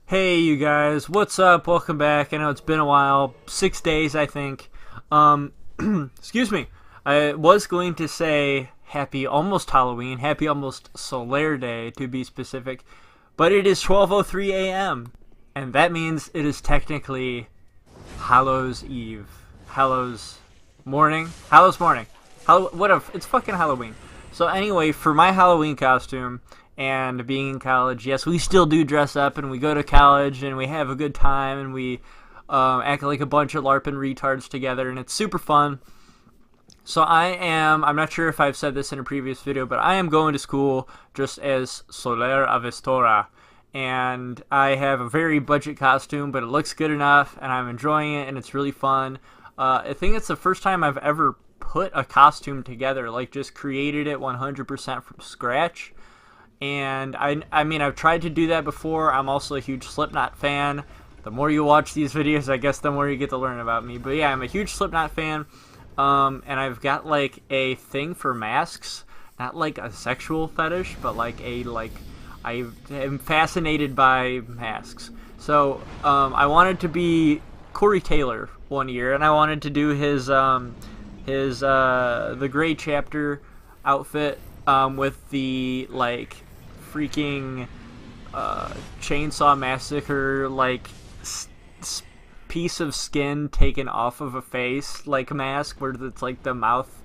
Hey you guys, what's up? Welcome back. I know it's been a while, 6 days I think. Um, excuse me. I was going to say happy almost Halloween, happy almost Solaire Day to be specific, but it is 12:03 a.m. and that means it is technically Hallows Eve, Hallows morning, Hallows morning. It's fucking Halloween. So anyway, for my Halloween costume and being in college, yes, we still do dress up and we go to college and we have a good time and we act like a bunch of LARPing retards together and it's super fun. So I'm not sure if I've said this in a previous video, but I am going to school just as Solaire Avestora. And I have a very budget costume, but it looks good enough and I'm enjoying it and it's really fun. I think it's the first time I've ever put a costume together, like just created it 100% from scratch. And I mean, I've tried to do that before. I'm also a huge Slipknot fan. The more you watch these videos, I guess the more you get to learn about me. But yeah, I'm a huge Slipknot fan. And I've got like a thing for masks. Not like a sexual fetish, but like I am fascinated by masks. So I wanted to be Corey Taylor one year, and I wanted to do his the Gray Chapter outfit with the like freaking Chainsaw Massacre like piece of skin taken off of a face like mask, where it's like the mouth,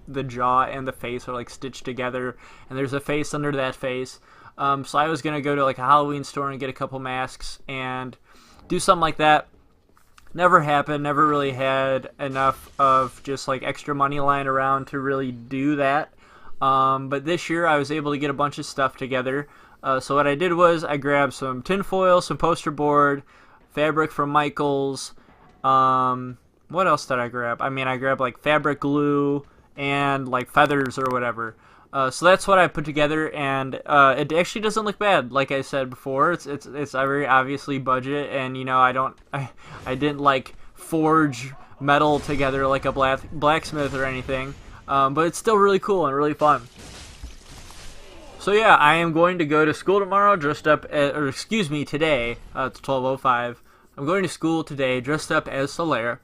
the jaw, and the face are like stitched together, and there's a face under that face. So I was gonna go to like a Halloween store and get a couple masks and do something like that. Never happened. Never really had enough of just like extra money lying around to really do that. But this year I was able to get a bunch of stuff together. So what I did was I grabbed some tinfoil, some poster board, fabric from Michaels. What else did I grab? I mean, I grabbed like fabric glue and like feathers or whatever. So that's what I put together, and it actually doesn't look bad. Like I said before, it's very obviously budget, and you know I didn't like forge metal together like a blacksmith or anything, but it's still really cool and really fun. So yeah, I am going to go to school tomorrow dressed up, or excuse me, today. It's 12:05. I'm going to school today dressed up as Solaire,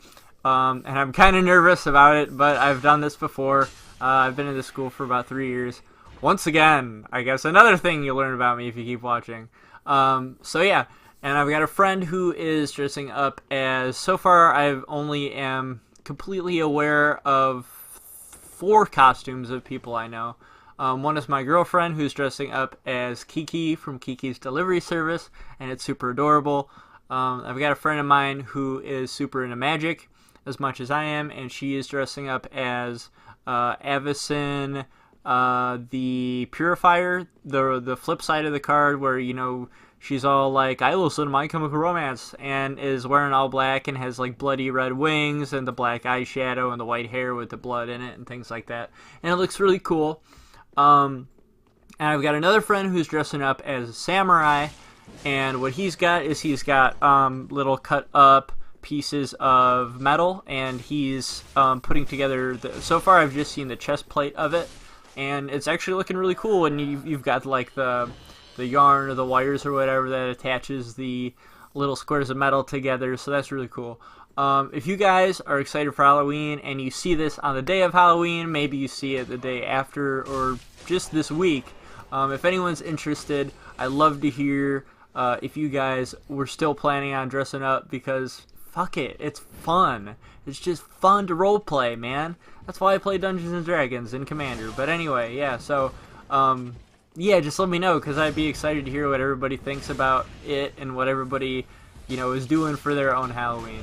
and I'm kind of nervous about it, but I've done this before. I've been in this school for about 3 years. Once again, I guess another thing you'll learn about me if you keep watching. So yeah, and I've got a friend who is dressing up as, so far I only am completely aware of 4 costumes of people I know. One is my girlfriend who's dressing up as Kiki from Kiki's Delivery Service, and it's super adorable. I've got a friend of mine who is super into magic as much as I am, and she is dressing up as Avison, the Purifier, the flip side of the card where, you know, she's all like, I listen to My Chemical Romance, and is wearing all black and has like bloody red wings and the black eyeshadow and the white hair with the blood in it and things like that. And it looks really cool. And I've got another friend who's dressing up as a samurai, and what he's got is little cut up pieces of metal, and he's putting together so far I've just seen the chest plate of it, and it's actually looking really cool, and you've got like the yarn or the wires or whatever that attaches the little squares of metal together, so that's really cool. If you guys are excited for Halloween and you see this on the day of Halloween, maybe you see it the day after or just this week, if anyone's interested, I'd love to hear if you guys were still planning on dressing up, because fuck it, it's fun. It's just fun to roleplay, man. That's why I play Dungeons and Dragons and Commander. But anyway, yeah, so, yeah, just let me know, because I'd be excited to hear what everybody thinks about it and what everybody, you know, is doing for their own Halloween.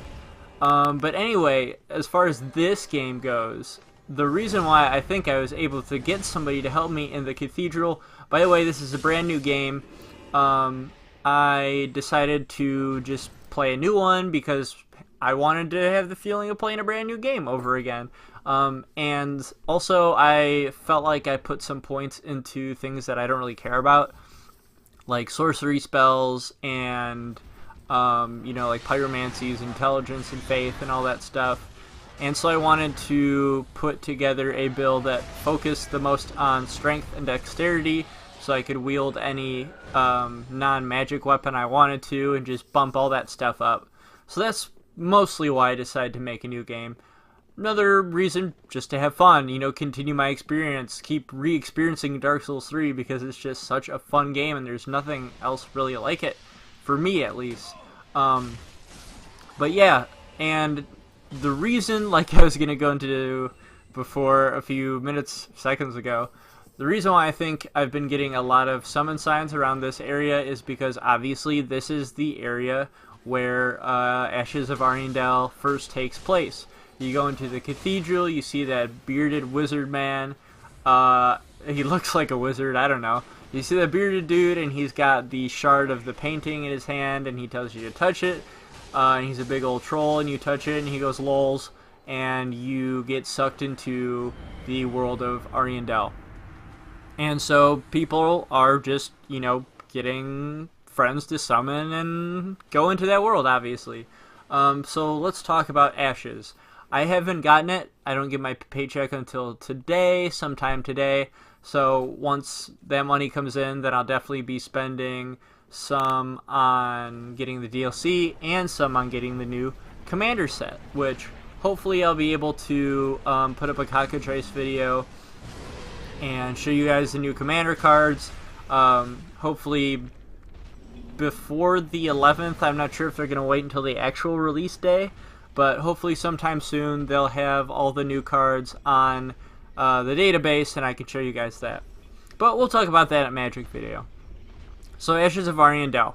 But anyway, as far as this game goes, the reason why I think I was able to get somebody to help me in the Cathedral, by the way, this is a brand new game. I decided to just play a new one because I wanted to have the feeling of playing a brand new game over again. And also I felt like I put some points into things that I don't really care about, like sorcery spells and, you know, like pyromancies, intelligence and faith and all that stuff. And so I wanted to put together a build that focused the most on strength and dexterity so I could wield any non-magic weapon I wanted to and just bump all that stuff up. So that's mostly why I decided to make a new game. Another reason, just to have fun, you know, continue my experience, keep re-experiencing Dark Souls 3 because it's just such a fun game and there's nothing else really like it, for me at least. But yeah, and the reason, like I was going to go into before a few seconds ago, the reason why I think I've been getting a lot of summon signs around this area is because obviously this is the area where Ashes of Ariandel first takes place. You go into the cathedral, you see that bearded wizard man. He looks like a wizard, I don't know. You see that bearded dude, and he's got the shard of the painting in his hand, and he tells you to touch it. And he's a big old troll, and you touch it, and he goes lols, and you get sucked into the world of Ariandel. And so people are just, you know, getting friends to summon and go into that world, obviously. So let's talk about Ashes. I haven't gotten it. I don't get my paycheck until today, sometime today. So once that money comes in, then I'll definitely be spending some on getting the DLC and some on getting the new commander set, which hopefully I'll be able to put up a cockatrice video and show you guys the new commander cards. Hopefully before the 11th. I'm not sure if they're going to wait until the actual release day, but hopefully sometime soon they'll have all the new cards on the database and I can show you guys that. But we'll talk about that at Magic video. So Ashes of Ariandel.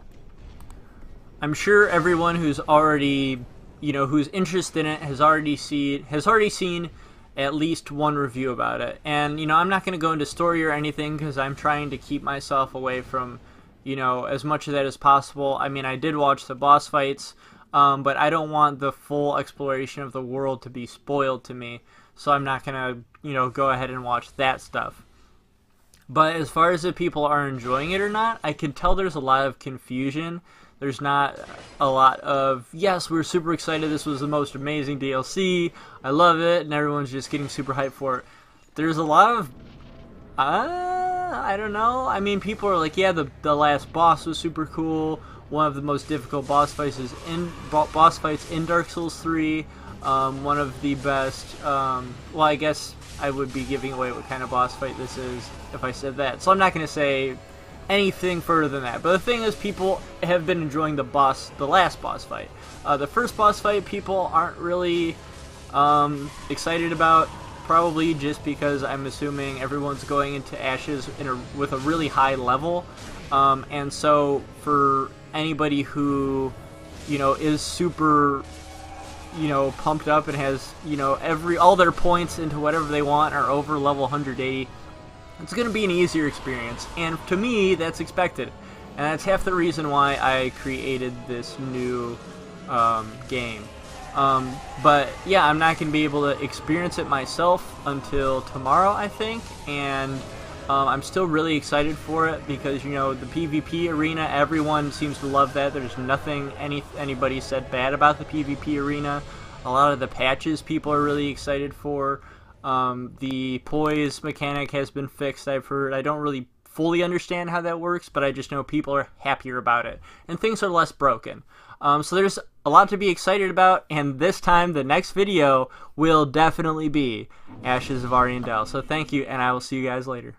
I'm sure everyone who's already, you know, who's interested in it has already seen at least one review about it. And, you know, I'm not going to go into story or anything because I'm trying to keep myself away from, you know, as much of that as possible. I mean, I did watch the boss fights, but I don't want the full exploration of the world to be spoiled to me, so I'm not going to, you know, go ahead and watch that stuff. But as far as if people are enjoying it or not, I can tell there's a lot of confusion. There's not a lot of, yes, we're super excited, this was the most amazing DLC, I love it, and everyone's just getting super hyped for it. There's a lot of, I don't know, I mean, people are like, yeah, the last boss was super cool, one of the most difficult boss fights in Dark Souls 3, one of the best, well, I guess I would be giving away what kind of boss fight this is if I said that, so I'm not going to say anything further than that. But the thing is, people have been enjoying the last boss fight. The first boss fight, people aren't really excited about, probably just because I'm assuming everyone's going into Ashes with a really high level, and so for anybody who, you know, is super, you know, pumped up and has, you know, all their points into whatever they want are over level 180, it's going to be an easier experience, and to me, that's expected. And that's half the reason why I created this new game. But yeah, I'm not going to be able to experience it myself until tomorrow, I think, and I'm still really excited for it because, you know, the PvP arena, everyone seems to love that. There's nothing anybody said bad about the PvP arena. A lot of the patches people are really excited for. The poise mechanic has been fixed, I've heard. I don't really fully understand how that works, but I just know people are happier about it. And things are less broken. So there's a lot to be excited about, and this time, the next video will definitely be Ashes of Ariandel. So thank you, and I will see you guys later.